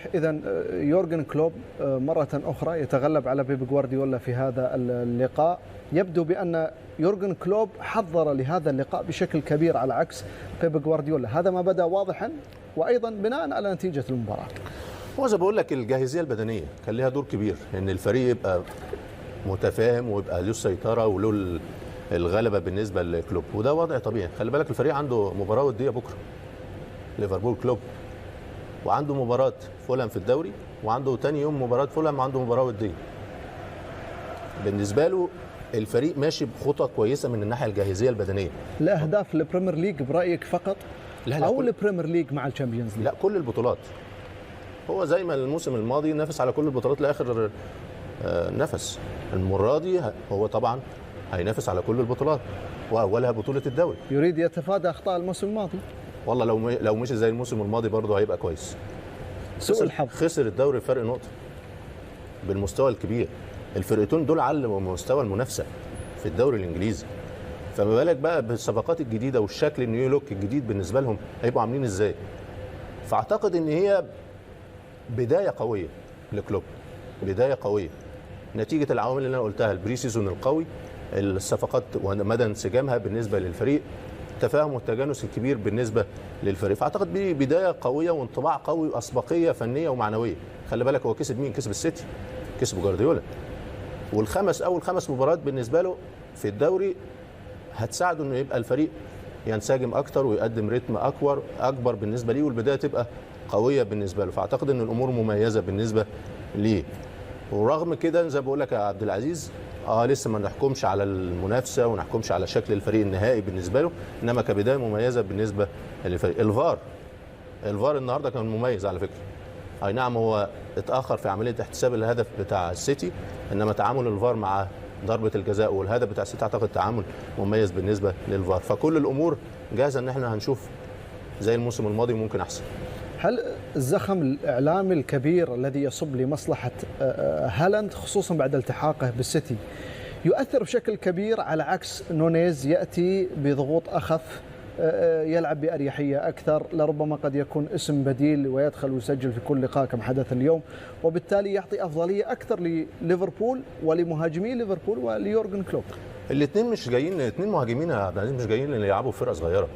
واضح إذن يورجن كلوب مرة أخرى يتغلب على بيب غوارديولا في هذا اللقاء. يبدو بأن يورجن كلوب حضر لهذا اللقاء بشكل كبير على عكس بيب غوارديولا، هذا ما بدأ واضحا، وأيضا بناء على نتيجة المباراة. هو زي بقول لك الجاهزية البدنية كان لها دور كبير ان الفريق يبقى متفاهم ويبقى له السيطرة وله الغلبة بالنسبة لكلوب، وده وضع طبيعي. خلي بالك الفريق عنده مباراة ودية بكرة، ليفربول كلوب، وعنده مباراة فولهام في الدوري، وعنده تاني يوم مباراة فولهام، وعنده مباراة ودية. بالنسبة له الفريق ماشي بخطى كويسة من الناحية الجاهزية البدنية. الأهداف البريمير ليج برأيك فقط؟ لا أو البريمير ليج مع الشامبيونز ليج؟ لا، كل البطولات. هو زي ما الموسم الماضي نافس على كل البطولات لاخر نفس، المره دي هو طبعا هينافس على كل البطولات واولها بطوله الدوري. يريد يتفادى اخطاء الموسم الماضي. والله لو مشي زي الموسم الماضي برضه هيبقى كويس. سوء الحظ خسر الدوري فرق نقطه بالمستوى الكبير. الفرقتين دول علوا مستوى المنافسه في الدوري الانجليزي، فما بالك بقى بالصفقات الجديده والشكل النيو لوك الجديد بالنسبه لهم هيبقوا عاملين ازاي. فاعتقد ان هي بدايه قويه لكلوب، بدايه قويه نتيجه العوامل اللي انا قلتها، البري سيزون القوي، الصفقات ومدى انسجامها بالنسبه للفريق، التفاهم والتجانس الكبير بالنسبه للفريق. فاعتقد دي بدايه قويه وانطباع قوي واسبقيه فنيه ومعنويه. خلي بالك هو كسب مين؟ كسب السيتي، كسب جوارديولا، اول خمس مباريات بالنسبه له في الدوري هتساعده انه يبقى الفريق ينسجم اكتر ويقدم رتم اكبر بالنسبه ليه، والبدايه تبقى قويه بالنسبه له. فاعتقد ان الامور مميزه بالنسبه ليه. ورغم كده زي ما بقول لك يا عبد العزيز، لسه ما نحكمش على المنافسه وما نحكمش على شكل الفريق النهائي بالنسبه له، انما كبدايه مميزه بالنسبه للفريق. الفار النهارده كان مميز على فكره. اي نعم هو اتاخر في عمليه احتساب الهدف بتاع السيتي، انما تعامل الفار مع ضربه الجزاء والهدف بتاع السيتي اعتقد تعامل مميز بالنسبه للفار. فكل الامور جاهزه ان احنا هنشوف زي الموسم الماضي ممكن احسن. هل الزخم الإعلامي الكبير الذي يصب لمصلحة هالاند خصوصا بعد التحاقه بالسيتي يؤثر بشكل كبير على عكس نونيز يأتي بضغوط أخف، يلعب بأريحية أكثر، لربما قد يكون اسم بديل ويدخل ويسجل في كل لقاء كما حدث اليوم، وبالتالي يعطي أفضلية أكثر لليفربول ولمهاجمي ليفربول وليورجن كلوب؟ الاثنين مش جايين، الاثنين مهاجمين يا عبد العزيز مش جايين يلعبوا في فرقة صغيرة.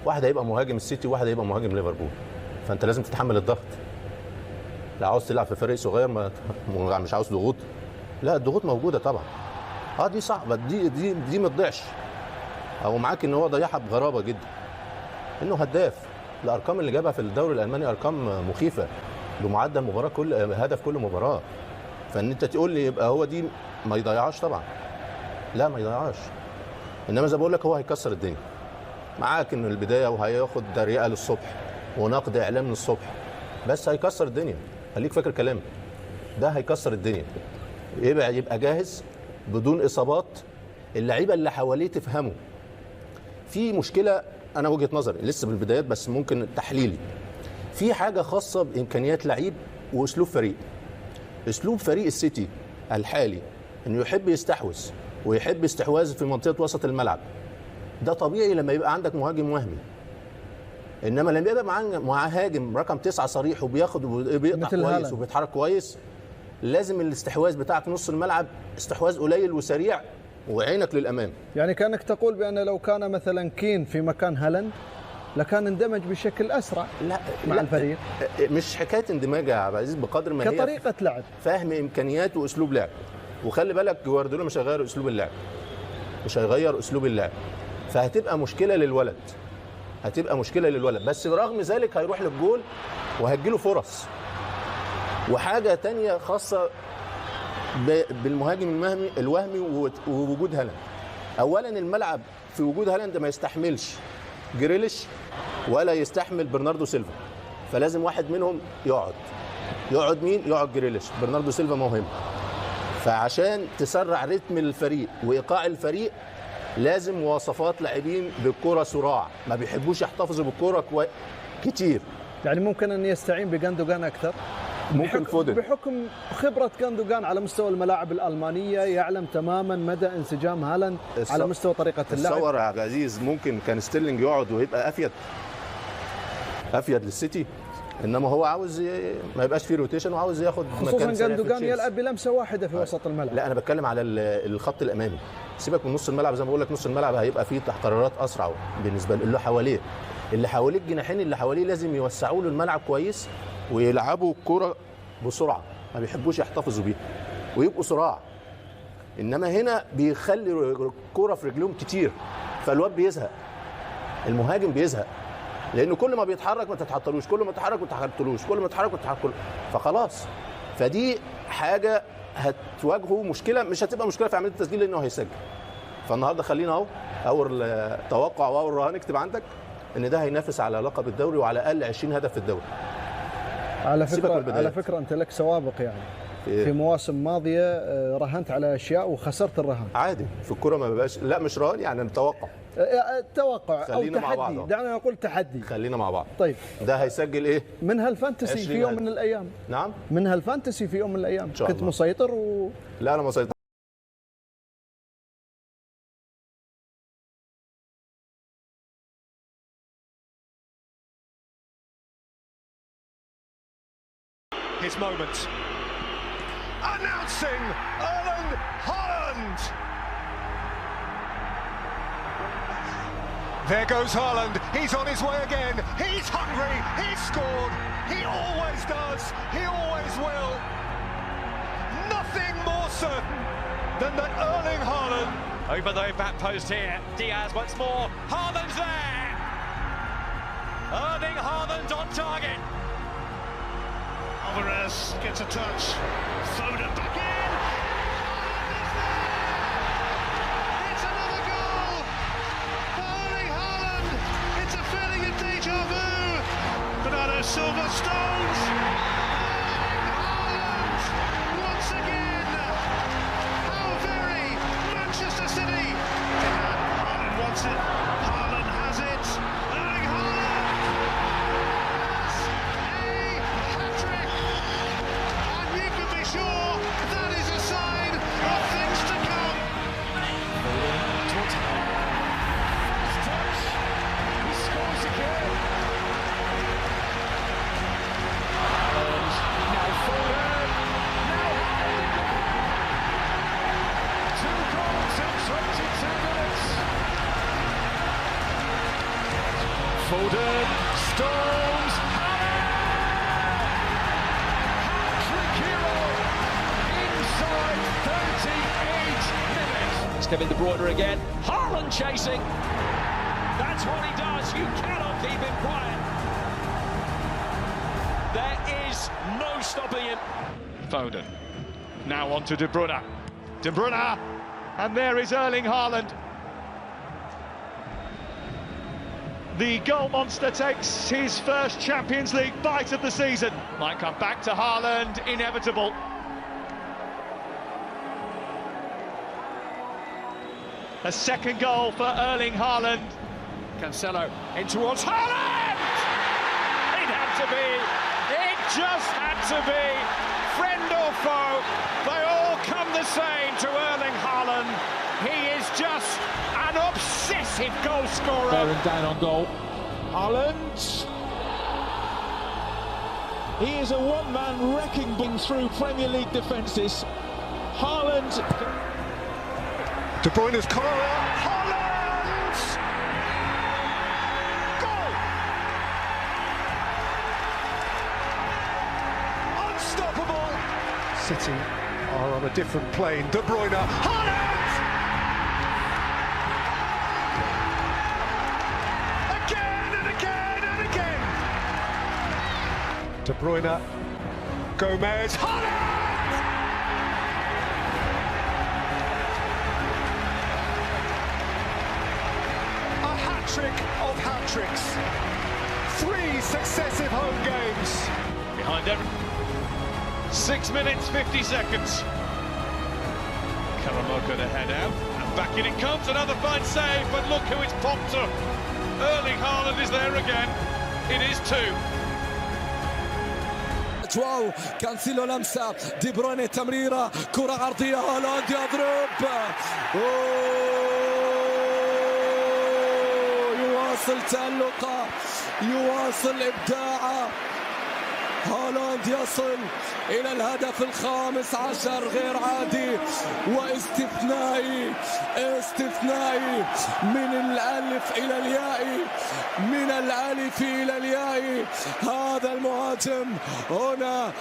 واحد هيبقى مهاجم السيتي وواحد هيبقى مهاجم ليفربول، فانت لازم تتحمل الضغط. لا عاوز تلعب في فريق صغير مش عاوز ضغوط، لا الضغوط موجوده طبعا. دي صعبه، دي ما تضيعش، او معاك ان هو ضيعها بغرابه جدا. انه هداف، الارقام اللي جابها في الدوري الالماني ارقام مخيفه بمعدل مباراه كل هدف كل مباراه. فان انت تقول لي يبقى هو دي ما يضيعهاش طبعا، لا ما يضيعهاش. انما زي ما بقول لك هو هيكسر الدنيا معاك ان البدايه، وهياخد تريقه للصبح ونقد اعلام للصبح، بس هيكسر الدنيا. خليك فاكر كلامي ده، هيكسر الدنيا. يبقى جاهز بدون اصابات، اللعيبه اللي حواليه تفهمه. في مشكله انا وجهه نظري لسه بالبدايات بس ممكن تحليلي، في حاجه خاصه بامكانيات لعيب واسلوب فريق. اسلوب فريق السيتي الحالي انه يحب يستحوذ ويحب استحواذ في منطقه وسط الملعب، ده طبيعي لما يبقى عندك مهاجم وهمي. انما لما يبقى مع هاجم رقم 9 صريح وبياخد وبيقطع كويس وبيتحرك كويس، لازم الاستحواذ بتاعك نص الملعب استحواذ قليل وسريع وعينك للامام. يعني كانك تقول بان لو كان مثلا كين في مكان هالاند لكان اندمج بشكل اسرع مع الفريق. مش حكايه اندماج يا عبد العزيز بقدر ما هي كطريقه لعب، فهم امكانيات واسلوب لعب. وخلي بالك جوارديولا مش هيغير اسلوب اللعب، مش هيغير اسلوب اللعب، فهتبقى مشكله للولد، بس برغم ذلك هيروح للجول وهتجيله فرص. وحاجه تانية خاصه بالمهاجم الوهمي ووجود هالاند. اولا الملعب في وجود هالاند ما يستحملش جريليش ولا يستحمل برناردو سيلفا، فلازم واحد منهم يقعد مين؟ يقعد جريليش. برناردو سيلفا مهم، فعشان تسرع رتم الفريق وايقاع الفريق لازم مواصفات لاعبين بالكره صراع، ما بيحبوش يحتفظوا بالكره كتير. يعني ممكن ان يستعين بغاندوغان اكثر، ممكن فودن بحكم خبره غاندوغان على مستوى الملاعب الالمانيه، يعلم تماما مدى انسجام هالاند على مستوى طريقه اللعب. تصور يا عبد العزيز ممكن كان ستيرلينج يقعد ويبقى افيد للسيتي. انما هو عاوز ما يبقاش فيه روتيشن وعاوز ياخد خصوصا مكان سريع في جاندوجان تشيلسي. يلعب بلمسه واحده في وسط الملعب. لا انا بتكلم على الخط الامامي، سيبك من نص الملعب. زي ما بقول لك نص الملعب هيبقى فيه قرارات اسرع بالنسبه اللي حواليه. اللي حواليه الجناحين اللي حواليه لازم يوسعوا له الملعب كويس ويلعبوا الكره بسرعه، ما بيحبوش يحتفظوا بيها ويبقوا صراع. انما هنا بيخلي الكره في رجلهم كتير، فالواد بيزهق، المهاجم بيزهق، لانه كل ما بيتحرك ما تتحطلوش، كل ما يتحرك ما تتحطلوش، كل ما يتحرك ما تتحطلوش، فخلاص. فدي حاجه هتواجهه مشكله، مش هتبقى مشكله في عمليه التسجيل لانه هيسجل. فالنهارده خلينا اهو اول توقع واول رهان اكتب عندك ان ده هينافس على لقب الدوري وعلى الاقل 20 هدف في الدوري. على فكره انت لك سوابق يعني في مواسم ماضيه رهنت على اشياء وخسرت الرهان. عادي في الكوره ما بيبقاش، لا مش رهان يعني نتوقع. توقع او تحدي، دعنا نقول تحدي. خلينا مع بعض. طيب ده هيسجل ايه؟ من هالفانتسي في يوم من الايام. نعم من هالفانتسي في يوم من الايام إن شاء كنت الله. مسيطر لا انا مسيطر. His moment. Announcing Erling Haaland. There goes Haaland. He's on his way again. He's hungry. He's scored. He always does. He always will. Nothing more certain than that Erling Haaland. Over the back post here. Diaz once more. Haaland's there. Erling Haaland on target. Alvarez gets a touch. Foden back in. It's another goal. Erling Haaland. It's a feeling of deja vu. Bernardo Silva stones. Erling Haaland once again. How very Manchester City. Haaland wants it. Haaland has it. Erling Haaland. Sure, that is a sign of things to come. First touch, he scores again. Haaland, now Foden, now Haaland. 2 goals in 22 minutes. Foden, Stones, Kevin De Bruyne again. Haaland chasing. That's what he does. You cannot keep him quiet. There is no stopping him. Foden. Now on to De Bruyne. De Bruyne. And there is Erling Haaland. The goal monster takes his first Champions League bite of the season. Might come back to Haaland. Inevitable. A second goal for Erling Haaland. Cancelo in towards Haaland! It had to be. It just had to be. Friend or foe, they all come the same to Erling Haaland. He is just an obsessive goal scorer. Bearing down on goal. Haaland. He is a one-man wrecking ball through Premier League defences. Haaland. De Bruyne's corner. Haaland! Goal! Unstoppable. City are on a different plane. De Bruyne. Haaland! Again and again and again. De Bruyne. Gomez. Haaland! Hat-trick of hat-tricks. 3 successive home games. Behind every 6 minutes, 50 seconds. Karamoka to head out. And back in it comes. Another fine save. But look who it's popped to. Erling Haaland is there again. It is 2. واو كانسيلو لمسة دي بروين تمريرة كرة عرضية هالاند يضرب يواصل تألقه يواصل إبداعه هالاند يصل إلى الهدف الخامس عشر، غير عادي واستثنائي، استثنائي من الألف إلى الياء، من الألف إلى الياء. هذا المهاجم هنا